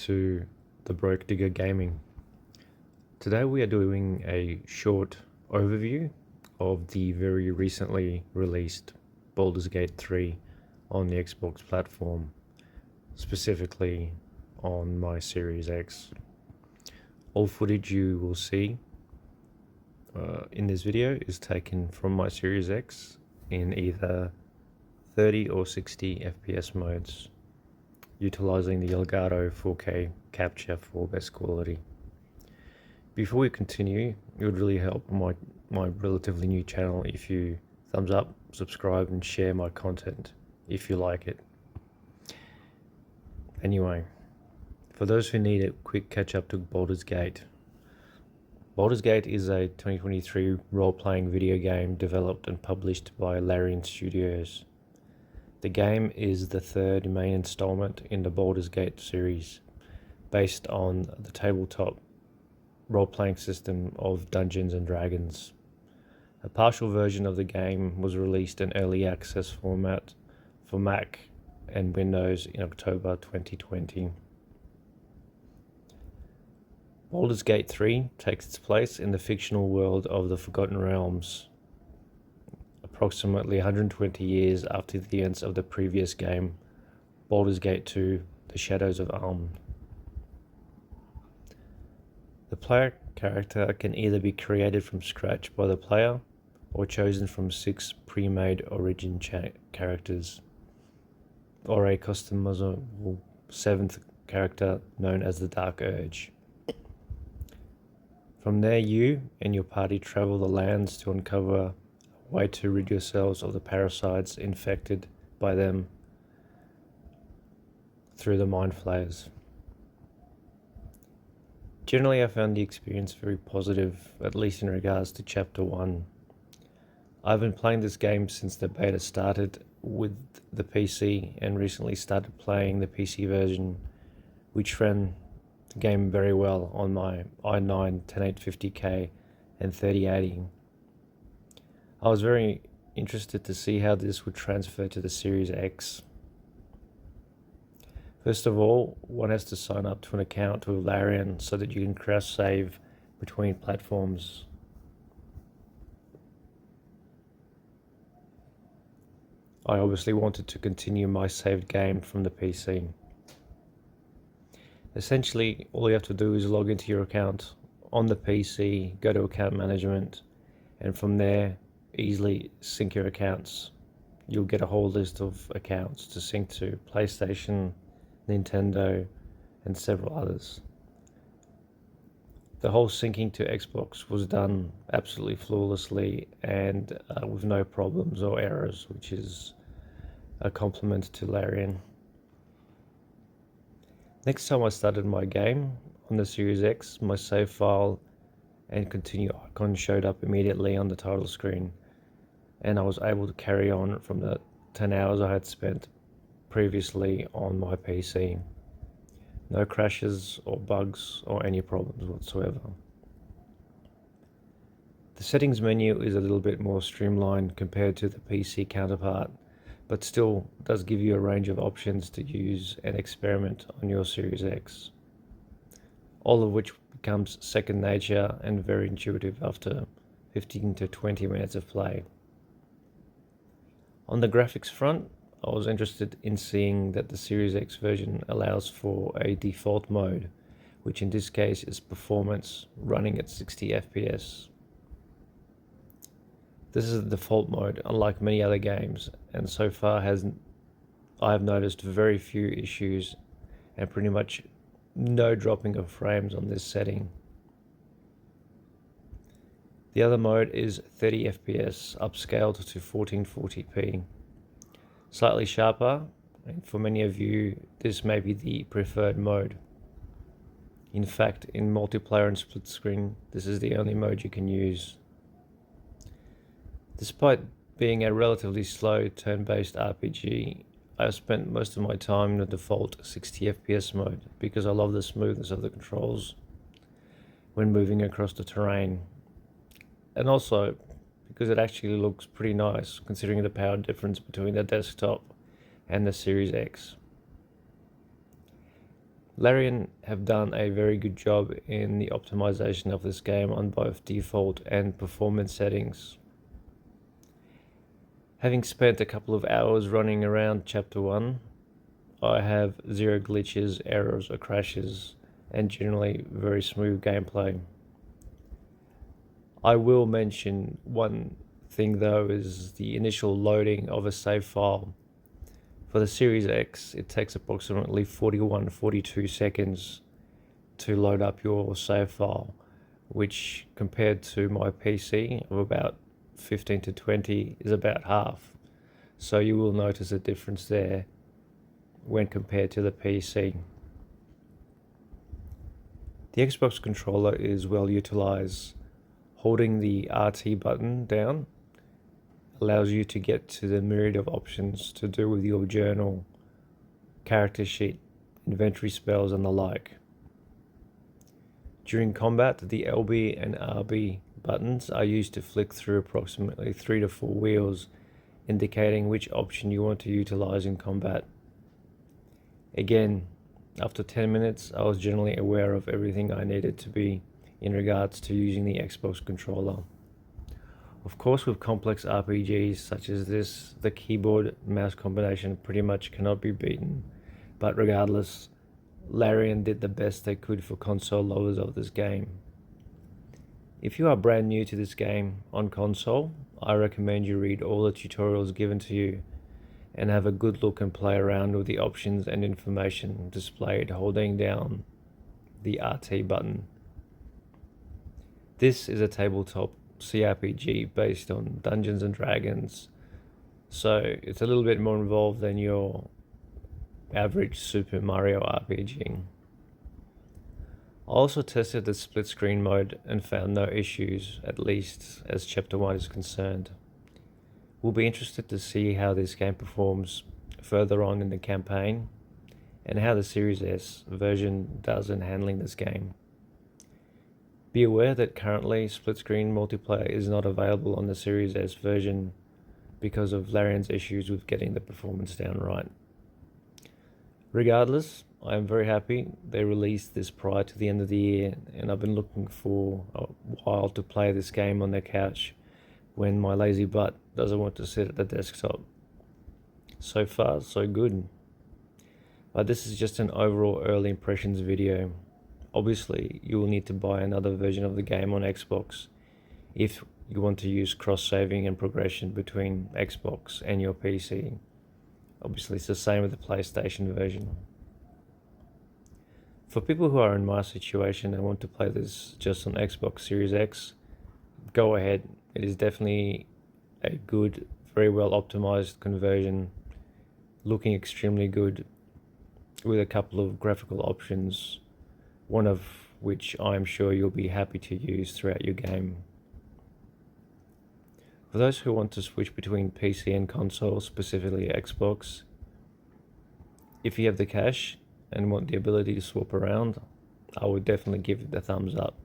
to the Broke Digger Gaming. Today we are doing a short overview of the very recently released Baldur's Gate 3 on the Xbox platform, specifically on my Series X. All footage you will see in this video is taken from my Series X in either 30 or 60 FPS modes, utilizing the Elgato 4K capture for best quality. Before we continue, it would really help my relatively new channel if you thumbs up, subscribe and share my content if you like it. Anyway, for those who need a quick catch up to Baldur's Gate. Baldur's Gate is a 2023 role-playing video game developed and published by Larian Studios. The game is the third main installment in the Baldur's Gate series, based on the tabletop role-playing system of Dungeons & Dragons. A partial version of the game was released in early access format for Mac and Windows in October 2020. Baldur's Gate 3 takes its place in the fictional world of the Forgotten Realms, approximately 120 years after the events of the previous game, Baldur's Gate 2, The Shadows of Amn. The player character can either be created from scratch by the player or chosen from 6 pre-made origin characters, or a customizable 7th character known as the Dark Urge. From there, you and your party travel the lands to uncover a way to rid yourselves of the parasites infected by them through the Mind Flayers. Generally, I found the experience very positive, at least in regards to Chapter 1. I've been playing this game since the beta started with the PC and recently started playing the PC version, which ran the game very well on my i9 10850K and 3080. I was very interested to see how this would transfer to the Series X. First of all, one has to sign up to an account with Larian so that you can cross-save between platforms. I obviously wanted to continue my saved game from the PC. Essentially, all you have to do is log into your account on the PC, go to account management, and from there, easily sync your accounts. You'll get a whole list of accounts to sync to PlayStation, Nintendo, and several others. The whole syncing to Xbox was done absolutely flawlessly and with no problems or errors, which is a compliment to Larian. Next time I started my game on the Series X, my save file and continue icon showed up immediately on the title screen, and I was able to carry on from the 10 hours I had spent previously on my PC. No crashes or bugs or any problems whatsoever. The settings menu is a little bit more streamlined compared to the PC counterpart, but still does give you a range of options to use and experiment on your Series X, all of which becomes second nature and very intuitive after 15 to 20 minutes of play. On the graphics front, I was interested in seeing that the Series X version allows for a default mode, which in this case is performance, running at 60 FPS. This is the default mode, unlike many other games, and so far I have noticed very few issues and pretty much no dropping of frames on this setting. The other mode is 30 FPS, upscaled to 1440p. Slightly sharper, and for many of you, this may be the preferred mode. In fact, in multiplayer and split screen, this is the only mode you can use. Despite being a relatively slow turn-based RPG, I've spent most of my time in the default 60 FPS mode because I love the smoothness of the controls when moving across the terrain, and also because it actually looks pretty nice considering the power difference between the desktop and the Series X. Larian have done a very good job in the optimization of this game on both default and performance settings. Having spent a couple of hours running around Chapter 1, I have zero glitches, errors or crashes, and generally very smooth gameplay. I will mention one thing though, is the initial loading of a save file. For the Series X, it takes approximately 42 seconds to load up your save file, which compared to my PC of about 15 to 20 is about half. So you will notice a difference there when compared to the PC. The Xbox controller is well utilized. Holding the RT button down allows you to get to the myriad of options to do with your journal, character sheet, inventory spells and the like. During combat, the LB and RB buttons are used to flick through approximately 3 to 4 wheels, indicating which option you want to utilize in combat. Again, after 10 minutes, I was generally aware of everything I needed to be in regards to using the Xbox controller. Of course, with complex RPGs such as this, the keyboard-mouse combination pretty much cannot be beaten, but regardless, Larian did the best they could for console lovers of this game. If you are brand new to this game on console, I recommend you read all the tutorials given to you and have a good look and play around with the options and information displayed holding down the RT button. This is a tabletop CRPG based on Dungeons and Dragons, so it's a little bit more involved than your average Super Mario RPG. I also tested the split screen mode and found no issues, at least as Chapter 1 is concerned. We'll be interested to see how this game performs further on in the campaign and how the Series S version does in handling this game. Be aware that currently split screen multiplayer is not available on the Series S version because of Larian's issues with getting the performance down right. Regardless, I am very happy they released this prior to the end of the year, and I've been looking for a while to play this game on the couch when my lazy butt doesn't want to sit at the desktop. So far, so good. But this is just an overall early impressions video. Obviously, you will need to buy another version of the game on Xbox if you want to use cross-saving and progression between Xbox and your PC. Obviously, it's the same with the PlayStation version. For people who are in my situation and want to play this just on Xbox Series X, go ahead. It is definitely a good, very well optimized conversion, looking extremely good with a couple of graphical options, one of which I'm sure you'll be happy to use throughout your game. For those who want to switch between PC and console, specifically Xbox, if you have the cash and want the ability to swap around, I would definitely give it a thumbs up.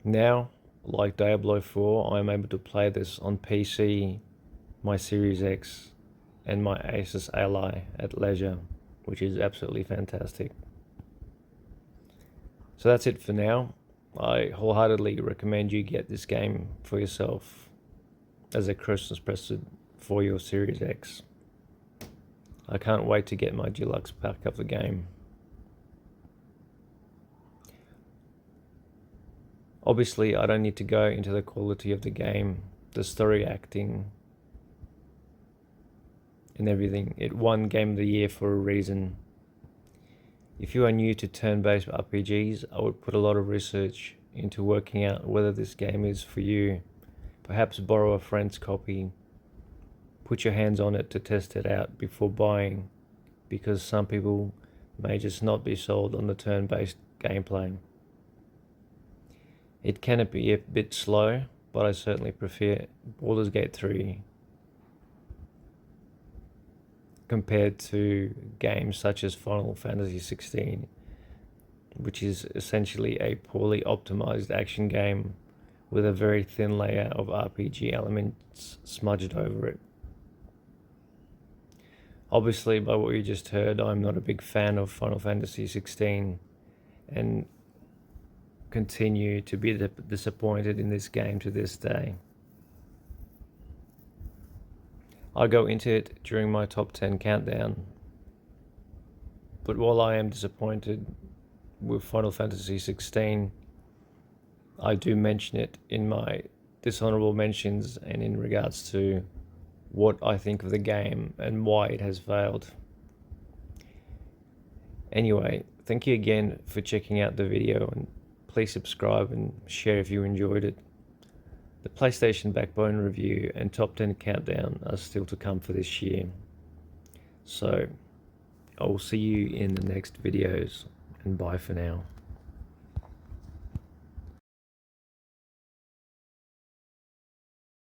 Now, like Diablo 4, I am able to play this on PC, my Series X, and my Asus Ally at leisure, which is absolutely fantastic. So that's it for now. I wholeheartedly recommend you get this game for yourself as a Christmas present for your Series X. I can't wait to get my deluxe pack of the game. Obviously, I don't need to go into the quality of the game, the story, acting, and everything. It won Game of the Year for a reason. If you are new to turn-based RPGs, I would put a lot of research into working out whether this game is for you. Perhaps borrow a friend's copy. Put your hands on it to test it out before buying, because some people may just not be sold on the turn-based gameplay. It can be a bit slow, but I certainly prefer Baldur's Gate 3 compared to games such as Final Fantasy 16, which is essentially a poorly optimized action game with a very thin layer of RPG elements smudged over it. Obviously, by what you just heard, I'm not a big fan of Final Fantasy 16 and continue to be disappointed in this game to this day. I go into it during my top 10 countdown, but while I am disappointed with Final Fantasy 16, I do mention it in my dishonorable mentions and in regards to what I think of the game and why it has failed. Anyway, thank you again for checking out the video, and please subscribe and share if you enjoyed it. The PlayStation Backbone review and top 10 countdown are still to come for this year. So I will see you in the next videos, and bye for now.